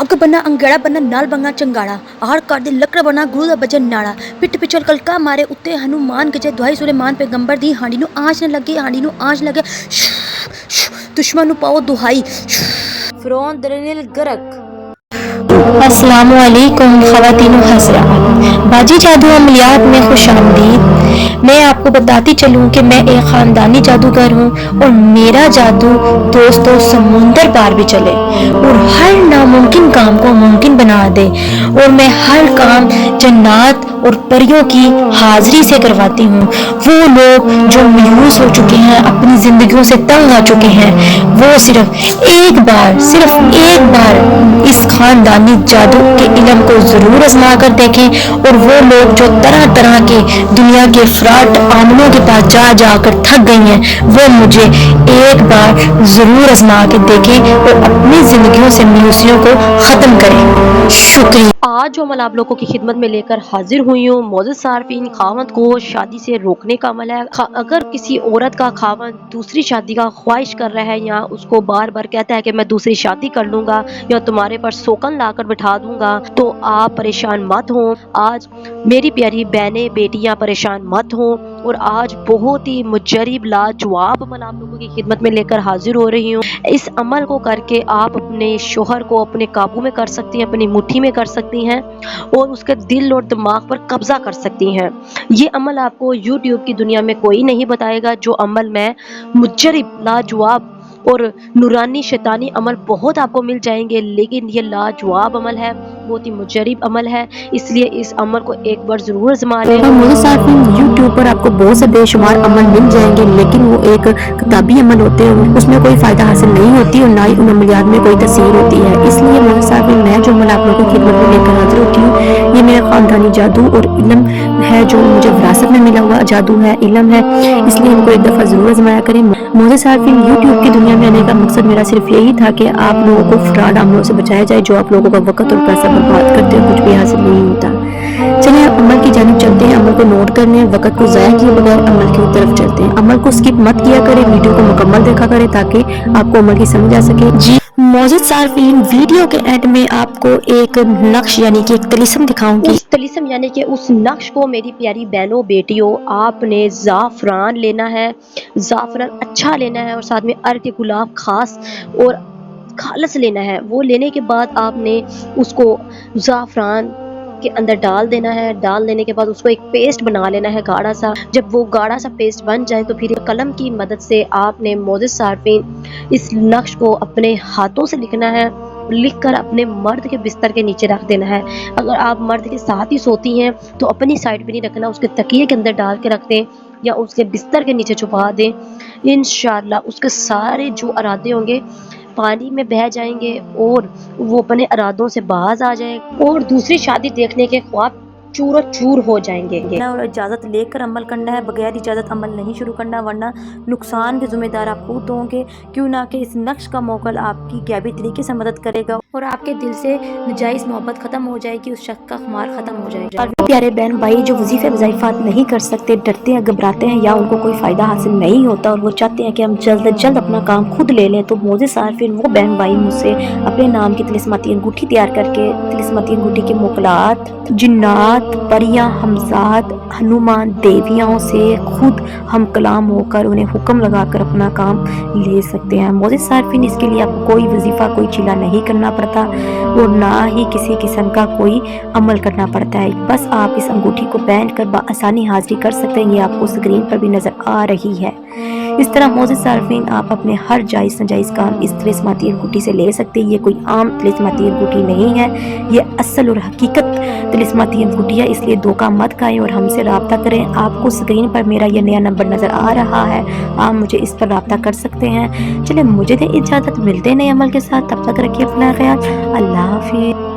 ਅੱਗ ਬੰਨਾ ਅੰਗੜਾ ਬੰਨਾ ਨਾਲ ਬੰਗਾ ਚੰਗਾੜਾ ਆੜ ਕਰਦੇ ਲੱਕੜ ਬਣਾ ਗੁਰੂ ਦਾ ਭਜਨ ਨਾੜਾ ਪਿੱਠ ਪਿਛਲ ਕਲਕਾ ਮਾਰੇ ਉੱਤੇ ਹਨੂਮਾਨ ਗਜੇ ਦੁਹਾਈ ਸੁਲੇਮਾਨ ਪੈਗੰਬਰ ਦੀ ਹਾਂਡੀ ਨੂੰ ਆਂਚ न लगे हांडी ਨੂੰ ਆਂਚ ਲੱਗੇ दुश्मन ਨੂੰ पाओ दुहाई फिरौन दरिल गरक। अस्सलामु अलैकुम ख़वातीन हज़रात, बाजी जादू अमलियात में खुश आमदीद। मैं आपको बताती चलूँ कि मैं एक ख़ानदानी जादूगर हूँ और मेरा जादू दोस्तों समुंदर पार भी चले और हर नामुमकिन काम को मुमकिन बना दे। और मैं हर काम जन्नात और परियों की हाजिरी से करवाती हूँ। वो लोग जो मायूस हो चुके हैं, अपनी ज़िंदगियों से तंग आ चुके हैं, वो सिर्फ एक बार इस खानदानी जादू के इल्म को ज़रूर आज़मा कर देखें। और वो लोग जो तरह तरह के दुनिया के फ्रॉड आमलों के पास जाकर थक गई हैं, वो मुझे एक बार ज़रूर आज़मा के देखें और अपनी ज़िंदगियों से मायूसियों को ख़त्म करें। शुक्रिया। आज जो अमल आप लोगों की खिदमत में लेकर हाजिर हुई हूँ, मौजूद सार्फिन, खावंद को शादी से रोकने का अमल है। अगर किसी औरत का खावंद दूसरी शादी का ख्वाहिश कर रहा है या उसको बार बार कहता है कि मैं दूसरी शादी कर लूँगा या तुम्हारे पर सोकन लाकर बिठा दूंगा, तो आप परेशान मत हो। आज मेरी प्यारी बहनें बेटियां परेशान मत हो। और आज बहुत ही मुजरिब लाजवाब अमल आप लोगों की खिदमत में लेकर हाजिर हो रही हूँ। इस अमल को करके आप अपने शोहर को अपने काबू में कर सकती हैं, अपनी मुट्ठी में कर सकती हैं और उसके दिल और दिमाग पर कब्जा कर सकती हैं। ये अमल आपको यूट्यूब की दुनिया में कोई नहीं बताएगा। जो अमल मैं मुजरिब लाजवाब और नूरानी शैतानी अमल बहुत आपको मिल जाएंगे, लेकिन ये लाजवाब अमल है, बहुत ही मुजरिब अमल है, इसलिए इस अमल को एक बार ज़रूर आज़मा लें। मुझे सार्फिन यूट्यूब पर आपको बहुत से बेशुमार अमल मिल जाएंगे, लेकिन वो एक किताबी अमल होते हैं, उसमें कोई फ़ायदा हासिल नहीं होती और ना ही उन अमलियात में कोई तसीर होती है। इसलिए मुझे सार्फिन मैं जो अमल आप लोगों की खिदमत में लेकर हाजिर होती हूँ, ये मेरा ख़ानदानी जादू और इल्म है, जो मुझे विरासत में मिला हुआ जादू है, इल्म है, इसलिए इनको एक दफ़ा ज़रूर आज़माया करें। मुझे सार्फिन यूट्यूब की दुनिया में आने का मकसद मेरा सिर्फ यही था कि आप लोगों को फ्रॉड अमलों से बचाया जाए, जो आप लोगों का वक्त और पैसा बर्बाद करते हो, कुछ भी हासिल नहीं होता। चलिए अमल की जानिब चलते हैं। अमल को नोट करने, वक्त को ज़ाया किए बगैर अमल की तरफ चलते हैं। अमल को स्किप मत किया करें, वीडियो को मुकम्मल देखा करें ताकि आपको अमल की समझ आ सके। जी मौजूद सार्फिन, वीडियो के एंड में आपको एक नक्श यानी कि एक तलिस्म दिखाऊंगी। उस तलिस्म यानी कि उस नक्श को मेरी प्यारी बहनों बेटियों आपने ज़ाफ़रान लेना है, ज़ाफ़रान अच्छा लेना है और साथ में अर्क गुलाब खास और खालस लेना है। वो लेने के बाद आपने उसको ज़ाफ़रान के अंदर डाल देना है। डाल देने के बाद उसको एक पेस्ट बना लेना है गाढ़ा सा। जब वो गाढ़ा सा पेस्ट बन जाए तो फिर कलम की मदद से आपने मौजूद सार्फिन इस नक्श को अपने हाथों से लिखना है, लिखकर अपने मर्द के बिस्तर के नीचे रख देना है। अगर आप मर्द के साथ ही सोती हैं तो अपनी साइड पे नहीं रखना, उसके तकिए के अंदर डाल के रख दें या उसके बिस्तर के नीचे छुपा दें। इंशाअल्लाह उसके सारे जो इरादे होंगे पानी में बह जाएंगे और वो अपने इरादों से बाज आ जाएंगे और दूसरी शादी देखने के ख्वाब चूर चूर हो जाएंगे। और इजाज़त लेकर अमल करना है, बगैर इजाज़त अमल नहीं शुरू करना, वरना नुकसान के ज़िम्मेदार आप खुद होंगे। क्यों ना कि इस नक्श का मोकल आपकी गैबी तरीके से मदद करेगा और आपके दिल से नजायज़ मोहब्बत ख़त्म हो जाएगी, उस शख्स का खुमार ख़त्म हो जाएगा। और प्यारे बहन भाई जो वजीफ़े वज़ाइफ़ात नहीं कर सकते, डरते हैं, घबराते हैं या उनको कोई फ़ायदा हासिल नहीं होता और वो चाहते हैं कि हम जल्द अज जल्द अपना काम खुद ले लें, तो मौजूद सार्फिन वो बहन भाई मुझसे अपने नाम की तिलिस्माती अंगूठी तैयार करके तिलिस्माती अंगूठी के मोकलात जिन्नात परियां हमजाद हनुमान देवियों से खुद हम कलाम होकर उन्हें हुक्म लगाकर अपना काम ले सकते हैं। मौजूद सार्फिन इसके लिए आपको कोई वजीफ़ा कोई चिला नहीं करना पड़ता और ना ही किसी किस्म का कोई अमल करना पड़ता है। बस आप इस अंगूठी को पहन कर बआसानी हाजिरी कर सकते हैं। ये आपको स्क्रीन पर भी नज़र आ रही है। इस तरह मौजूद सार्फिन आप अपने हर जायज़ नाजायज़ काम इस तिलिस्माती अंगूठी से ले सकते हैं। ये कोई आम तिलिस्माती अंगूठी नहीं है, ये असल और हकीकत तिलिस्माती अंगूठी है, इसलिए धोखा मत खाएं और हमसे रब्ता करें। आपको स्क्रीन पर मेरा ये नया नंबर नज़र आ रहा है, आप मुझे इस पर रब्ता कर सकते हैं। चलिए मुझे दे इजाज़त, मिलते नए अमल के साथ, तब तक रखिए अपना ख्याल। अल्लाह हाफिज़।